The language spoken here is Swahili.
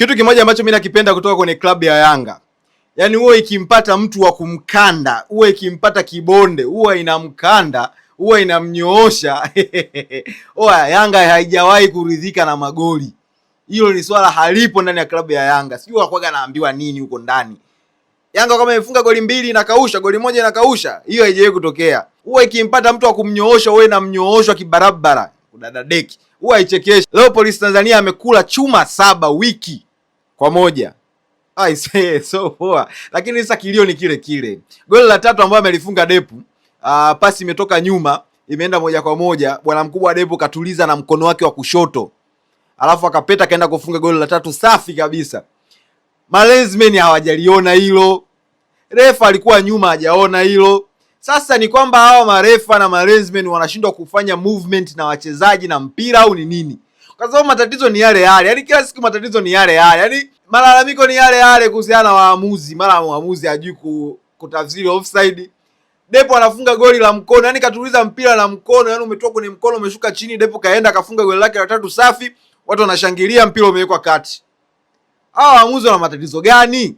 Kitu kimoja ambacho mimi nakipenda kutoka kwenye klabu ya Yanga, yaani huwa ikimpata mtu wa kumkanda, huwa ikimpata kibonde, huwa inamkanda, huwa inamnyoosha. Oya, Yanga haijawahi kuridhika na magoli. Hilo ni swala halipo ndani ya klabu ya Yanga. Sijui wakwaga naambiwa nini huko ndani. Yanga kama imefunga goli mbili inakausha, goli moja inakausha. Hiyo haijawahi kutokea. Huwa ikimpata mtu wa kumnyoosha, wewe na mnyoosho kibarabara. Kudada deki. Huwa haichekeshi. Leo Polisi Tanzania amekula chuma 7 wiki kwa moja. I say so poa. Lakini sasa kilio ni kile kile. Goli la tatu ambayo amelifunga Depu, pasi imetoka nyuma, imeenda moja kwa moja. Bwana mkubwa Depu katuliza na mkono wake wa kushoto. Alafu akapeta kaenda kufunga goli la tatu safi kabisa. Malezmen hawajaliona hilo. Refa alikuwa nyuma hajaona hilo. Sasa ni kwamba hawa marefa na malezmen wanashindwa kufanya movement na wachezaji na mpira au ni nini? Kwa sababu matatizo ni yale yale. Yaani kila siku matatizo ni yale yale. Yaani malalamiko ni yale yale kuhusiana na waamuzi. Mara waamuzi hajui kutafsiri offside. Depo anafunga goli la mkono. Yaani katuliza mpira la mkono. Yaani umetoka kwenye mkono umeshuka chini, Depo kaenda akafunga goli lake la tatu safi. Watu wanashangilia, mpira umewekwa kati. Hawa waamuzi wana matatizo gani?